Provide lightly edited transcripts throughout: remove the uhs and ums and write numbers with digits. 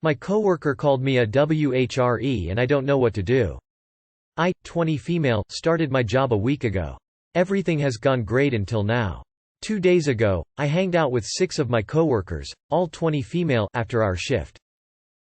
My coworker called me a WHRE and I don't know what to do. I, 20 female, started my job a week ago. Everything has gone great until now. 2 days ago, I hanged out with 6 of my coworkers, all 20 female, after our shift.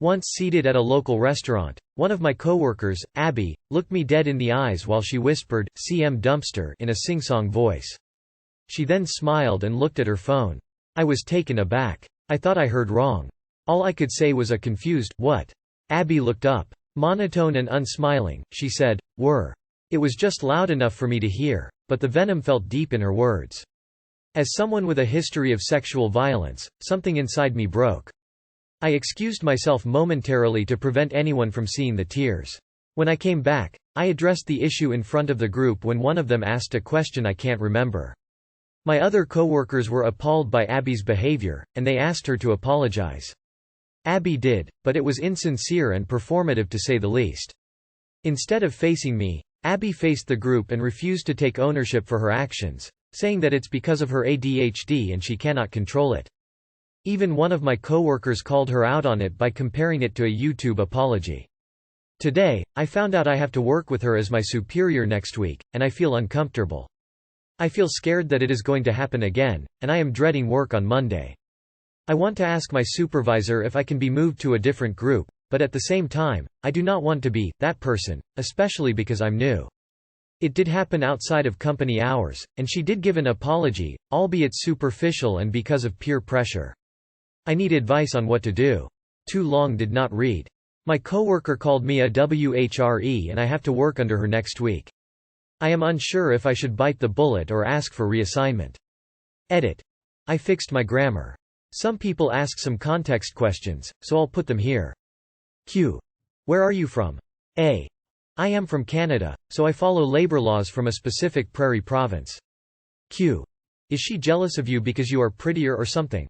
Once seated at a local restaurant, one of my coworkers, Abby, looked me dead in the eyes while she whispered, "CM Dumpster," in a sing-song voice. She then smiled and looked at her phone. I was taken aback. I thought I heard wrong. All I could say was a confused, "What?" Abby looked up. Monotone and unsmiling, she said, "Were." It was just loud enough for me to hear, but the venom felt deep in her words. As someone with a history of sexual violence, something inside me broke. I excused myself momentarily to prevent anyone from seeing the tears. When I came back, I addressed the issue in front of the group when one of them asked a question I can't remember. My other coworkers were appalled by Abby's behavior, and they asked her to apologize. Abby did, but it was insincere and performative to say the least. Instead of facing me, Abby faced the group and refused to take ownership for her actions, saying that it's because of her ADHD and she cannot control it. Even one of my coworkers called her out on it by comparing it to a YouTube apology. Today, I found out I have to work with her as my superior next week, and I feel uncomfortable. I feel scared that it is going to happen again, and I am dreading work on Monday. I want to ask my supervisor if I can be moved to a different group, but at the same time, I do not want to be that person, especially because I'm new. It did happen outside of company hours, and she did give an apology, albeit superficial and because of peer pressure. I need advice on what to do. Too long did not read. My coworker called me a WHRE and I have to work under her next week. I am unsure if I should bite the bullet or ask for reassignment. Edit. I fixed my grammar. Some people ask some context questions, so I'll put them here. Q. Where are you from? A. I am from Canada, so I follow labor laws from a specific prairie province. Q. Is she jealous of you because you are prettier or something?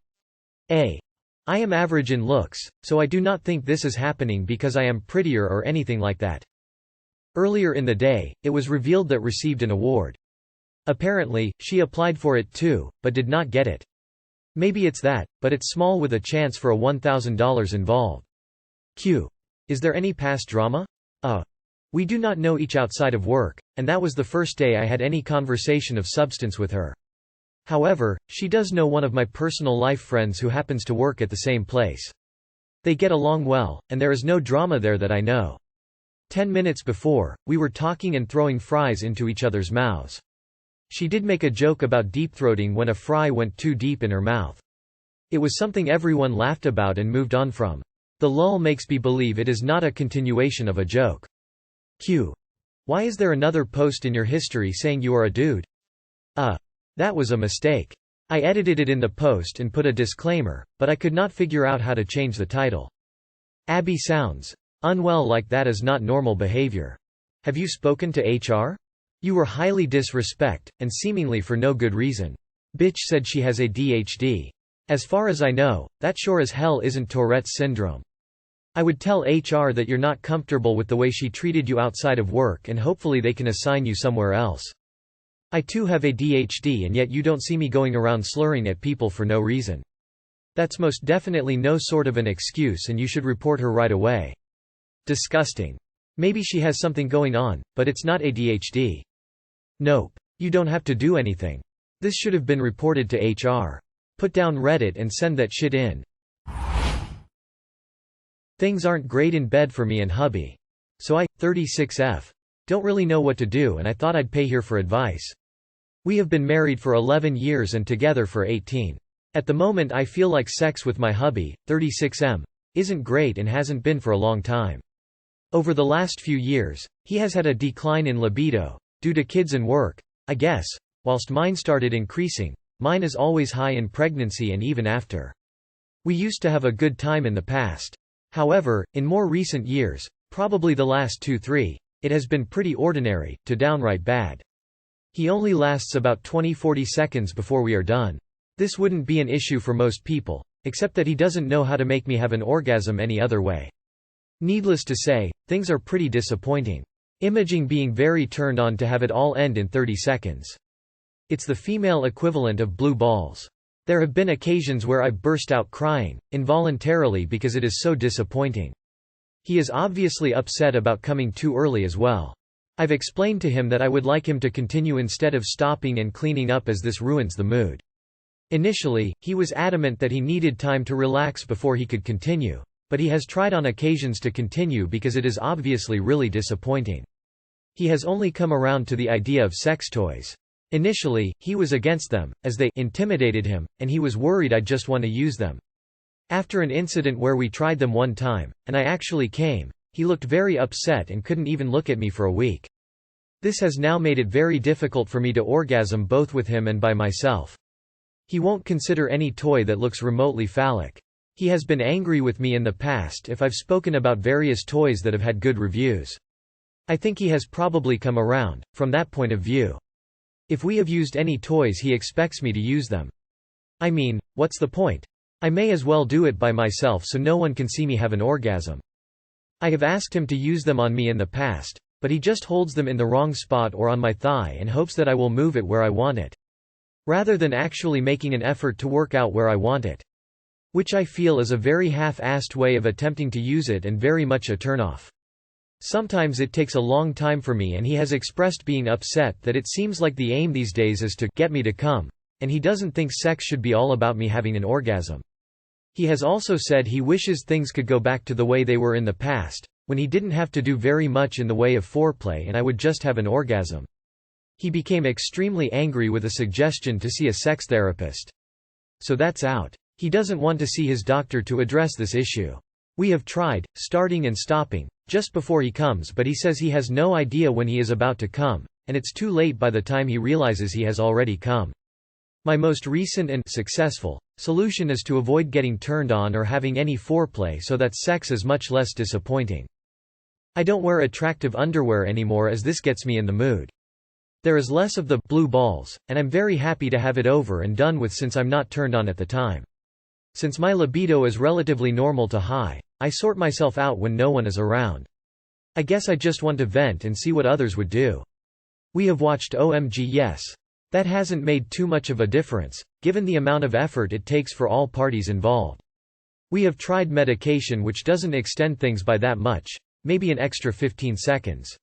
A. I am average in looks, so I do not think this is happening because I am prettier or anything like that. Earlier in the day, it was revealed that received an award. Apparently, she applied for it too, but did not get it. Maybe it's that, but it's small with a chance for a $1,000 involved. Q. Is there any past drama? We do not know each outside of work, and that was the first day I had any conversation of substance with her. However, she does know one of my personal life friends who happens to work at the same place. They get along well, and there is no drama there that I know. 10 minutes before, we were talking and throwing fries into each other's mouths. She did make a joke about deep-throating when a fry went too deep in her mouth. It was something everyone laughed about and moved on from. The lull makes me believe it is not a continuation of a joke. Q. Why is there another post in your history saying you are a dude? That was a mistake. I edited it in the post and put a disclaimer, but I could not figure out how to change the title. Abby sounds unwell like that is not normal behavior. Have you spoken to HR? You were highly disrespect, and seemingly for no good reason. Bitch said she has ADHD. As far as I know, that sure as hell isn't Tourette's syndrome. I would tell HR that you're not comfortable with the way she treated you outside of work and hopefully they can assign you somewhere else. I too have ADHD and yet you don't see me going around slurring at people for no reason. That's most definitely no sort of an excuse and you should report her right away. Disgusting. Maybe she has something going on, but it's not ADHD. Nope. You don't have to do anything. This should have been reported to HR. Put down Reddit and send that shit in. Things aren't great in bed for me and hubby. So I, 36F. Don't really know what to do and I thought I'd pay here for advice. We have been married for 11 years and together for 18. At the moment I feel like sex with my hubby, 36M, isn't great and hasn't been for a long time. Over the last few years, he has had a decline in libido, due to kids and work, I guess, whilst mine started increasing. Mine is always high in pregnancy and even after. We used to have a good time in the past. However, in more recent years, probably the last 2-3, it has been pretty ordinary, to downright bad. He only lasts about 20–40 seconds before we are done. This wouldn't be an issue for most people, except that he doesn't know how to make me have an orgasm any other way. Needless to say, things are pretty disappointing. Imaging being very turned on to have it all end in 30 seconds. It's the female equivalent of blue balls. There have been occasions where I burst out crying, involuntarily because it is so disappointing. He is obviously upset about coming too early as well. I've explained to him that I would like him to continue instead of stopping and cleaning up as this ruins the mood. Initially, he was adamant that he needed time to relax before he could continue, but he has tried on occasions to continue because it is obviously really disappointing. He has only come around to the idea of sex toys. Initially, he was against them, as they intimidated him, and he was worried I'd just want to use them. After an incident where we tried them one time, and I actually came, he looked very upset and couldn't even look at me for a week. This has now made it very difficult for me to orgasm both with him and by myself. He won't consider any toy that looks remotely phallic. He has been angry with me in the past if I've spoken about various toys that have had good reviews. I think he has probably come around, from that point of view. If we have used any toys he expects me to use them. I mean, what's the point? I may as well do it by myself so no one can see me have an orgasm. I have asked him to use them on me in the past, but he just holds them in the wrong spot or on my thigh and hopes that I will move it where I want it, rather than actually making an effort to work out where I want it. Which I feel is a very half-assed way of attempting to use it and very much a turnoff. Sometimes it takes a long time for me, and he has expressed being upset that it seems like the aim these days is to get me to come, and he doesn't think sex should be all about me having an orgasm. He has also said he wishes things could go back to the way they were in the past, when he didn't have to do very much in the way of foreplay and I would just have an orgasm. He became extremely angry with a suggestion to see a sex therapist. So that's out. He doesn't want to see his doctor to address this issue. We have tried, starting and stopping, just before he comes, but he says he has no idea when he is about to come, and it's too late by the time he realizes he has already come. My most recent and successful solution is to avoid getting turned on or having any foreplay so that sex is much less disappointing. I don't wear attractive underwear anymore as this gets me in the mood. There is less of the blue balls, and I'm very happy to have it over and done with since I'm not turned on at the time. Since my libido is relatively normal to high, I sort myself out when no one is around. I guess I just want to vent and see what others would do. We have watched OMG Yes. That hasn't made too much of a difference, given the amount of effort it takes for all parties involved. We have tried medication which doesn't extend things by that much, maybe an extra 15 seconds.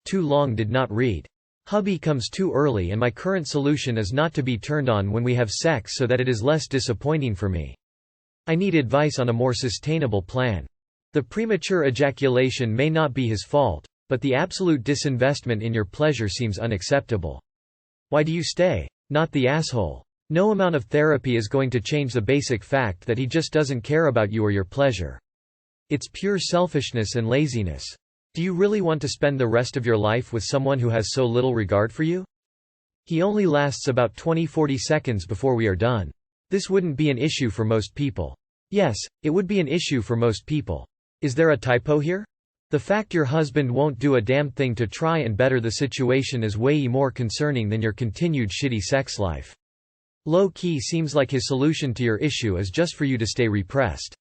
Too long did not read. Hubby comes too early and my current solution is not to be turned on when we have sex so that it is less disappointing for me. I need advice on a more sustainable plan. The premature ejaculation may not be his fault, but the absolute disinvestment in your pleasure seems unacceptable. Why do you stay? Not the asshole. No amount of therapy is going to change the basic fact that he just doesn't care about you or your pleasure. It's pure selfishness and laziness. Do you really want to spend the rest of your life with someone who has so little regard for you? He only lasts about 20–40 seconds before we are done. This wouldn't be an issue for most people. Yes, it would be an issue for most people. Is there a typo here? The fact your husband won't do a damn thing to try and better the situation is way more concerning than your continued shitty sex life. Low-key seems like his solution to your issue is just for you to stay repressed.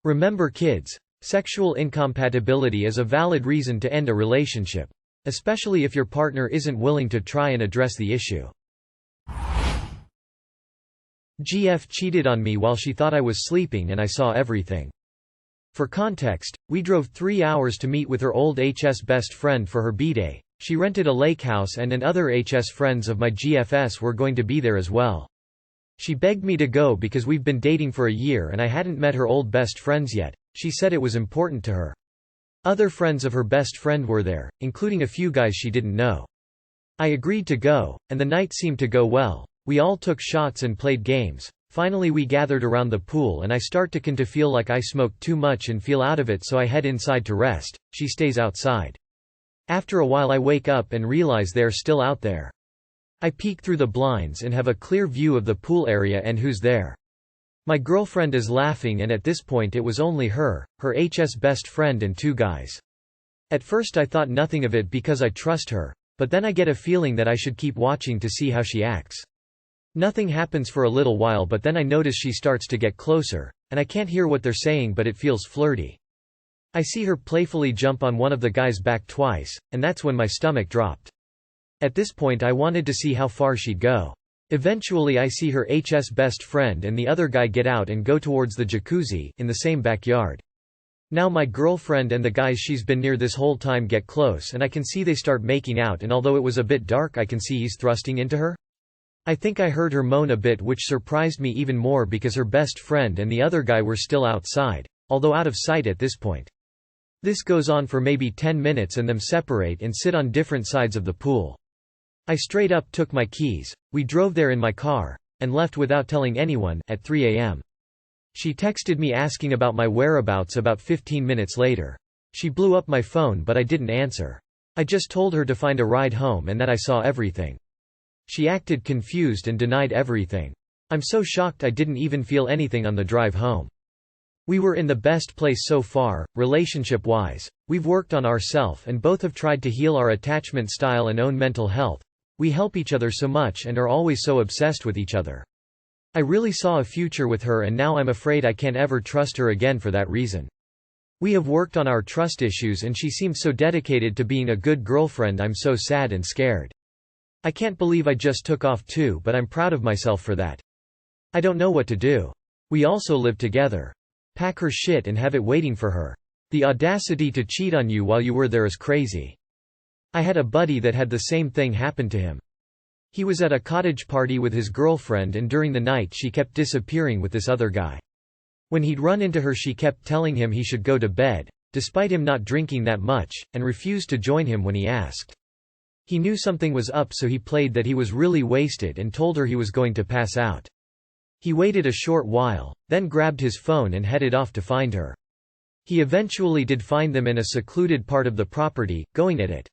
Remember kids, sexual incompatibility is a valid reason to end a relationship, especially if your partner isn't willing to try and address the issue. GF cheated on me while she thought I was sleeping and I saw everything. For context, we drove 3 hours to meet with her old HS best friend for her b-day. She rented a lake house and other HS friends of my GFS were going to be there as well. She begged me to go because we've been dating for a year and I hadn't met her old best friends yet. She said it was important to her. Other friends of her best friend were there, including a few guys she didn't know. I agreed to go, and the night seemed to go well. We all took shots and played games. Finally we gathered around the pool and I start to feel like I smoked too much and feel out of it, so I head inside to rest. She stays outside. After a while I wake up and realize they're still out there. I peek through the blinds and have a clear view of the pool area and who's there. My girlfriend is laughing, and at this point it was only her HS best friend and 2 guys. At first I thought nothing of it because I trust her, but then I get a feeling that I should keep watching to see how she acts. Nothing happens for a little while, but then I notice she starts to get closer, and I can't hear what they're saying, but it feels flirty. I see her playfully jump on one of the guys' back twice, and that's when my stomach dropped. At this point I wanted to see how far she'd go. Eventually I see her best friend and the other guy get out and go towards the jacuzzi, in the same backyard. Now my girlfriend and the guys she's been near this whole time get close and I can see they start making out, and although it was a bit dark I can see he's thrusting into her. I think I heard her moan a bit, which surprised me even more because her best friend and the other guy were still outside, although out of sight at this point. This goes on for maybe 10 minutes and them separate and sit on different sides of the pool. I straight up took my keys, we drove there in my car, and left without telling anyone, at 3 a.m. She texted me asking about my whereabouts about 15 minutes later. She blew up my phone but I didn't answer. I just told her to find a ride home and that I saw everything. She acted confused and denied everything. I'm so shocked I didn't even feel anything on the drive home. We were in the best place so far, relationship-wise. We've worked on ourself and both have tried to heal our attachment style and own mental health. We help each other so much and are always so obsessed with each other. I really saw a future with her and now I'm afraid I can't ever trust her again for that reason. We have worked on our trust issues and she seems so dedicated to being a good girlfriend. I'm so sad and scared. I can't believe I just took off too, but I'm proud of myself for that. I don't know what to do. We also live together. Pack her shit and have it waiting for her. The audacity to cheat on you while you were there is crazy. I had a buddy that had the same thing happen to him. He was at a cottage party with his girlfriend and during the night she kept disappearing with this other guy. When he'd run into her she kept telling him he should go to bed, despite him not drinking that much, and refused to join him when he asked. He knew something was up so he played that he was really wasted and told her he was going to pass out. He waited a short while, then grabbed his phone and headed off to find her. He eventually did find them in a secluded part of the property, going at it.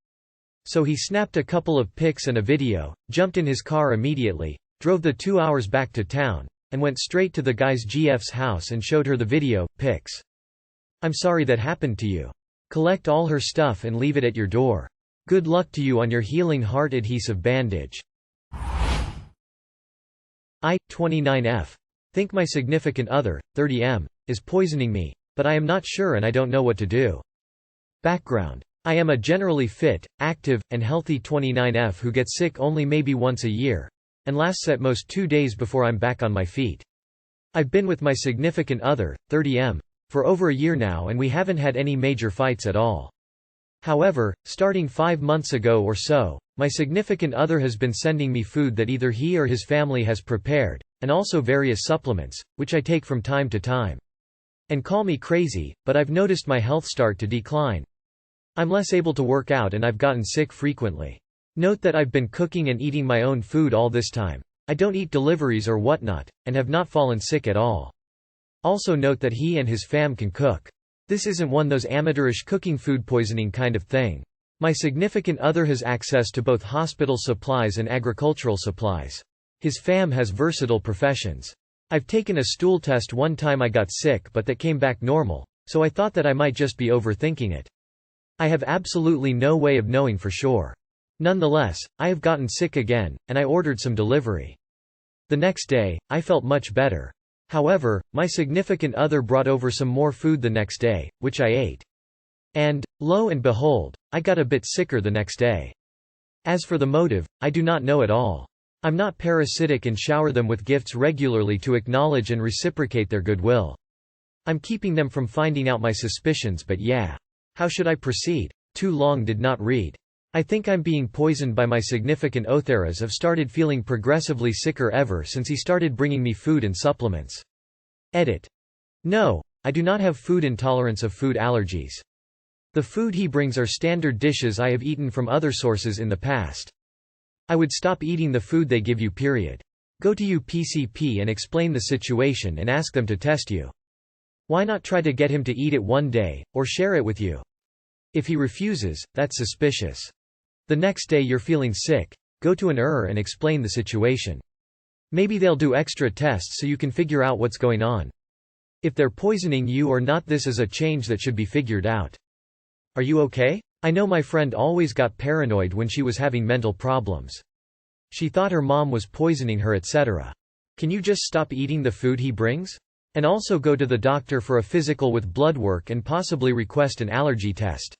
So he snapped a couple of pics and a video, jumped in his car immediately, drove the 2 hours back to town, and went straight to the guy's GF's house and showed her the video, pics. I'm sorry that happened to you. Collect all her stuff and leave it at your door. Good luck to you on your healing heart adhesive bandage. I, 29F. Think my significant other, 30M, is poisoning me, but I am not sure and I don't know what to do. Background. I am a generally fit, active, and healthy 29F who gets sick only maybe once a year, and lasts at most 2 days before I'm back on my feet. I've been with my significant other, 30M, for over a year now and we haven't had any major fights at all. However, starting 5 months ago or so, my significant other has been sending me food that either he or his family has prepared, and also various supplements, which I take from time to time. And call me crazy, but I've noticed my health start to decline. I'm less able to work out and I've gotten sick frequently. Note that I've been cooking and eating my own food all this time. I don't eat deliveries or whatnot, and have not fallen sick at all. Also note that he and his fam can cook. This isn't one those amateurish cooking food poisoning kind of thing. My significant other has access to both hospital supplies and agricultural supplies. His fam has versatile professions. I've taken a stool test one time I got sick but that came back normal, so I thought that I might just be overthinking it. I have absolutely no way of knowing for sure. Nonetheless, I have gotten sick again, and I ordered some delivery. The next day, I felt much better. However, my significant other brought over some more food the next day, which I ate. And, lo and behold, I got a bit sicker the next day. As for the motive, I do not know at all. I'm not parasitic and shower them with gifts regularly to acknowledge and reciprocate their goodwill. I'm keeping them from finding out my suspicions, but yeah. How should I proceed? Too long did not read. I think I'm being poisoned by my significant Otheras have started feeling progressively sicker ever since he started bringing me food and supplements. Edit. No, I do not have food intolerance of food allergies. The food he brings are standard dishes I have eaten from other sources in the past. I would stop eating the food they give you, period. Go to UPCP and explain the situation and ask them to test you. Why not try to get him to eat it one day, or share it with you? If he refuses, that's suspicious. The next day you're feeling sick, go to an and explain the situation. Maybe they'll do extra tests so you can figure out what's going on. If they're poisoning you or not, this is a change that should be figured out. Are you okay? I know my friend always got paranoid when she was having mental problems. She thought her mom was poisoning her, etc. Can you just stop eating the food he brings? And also go to the doctor for a physical with blood work and possibly request an allergy test.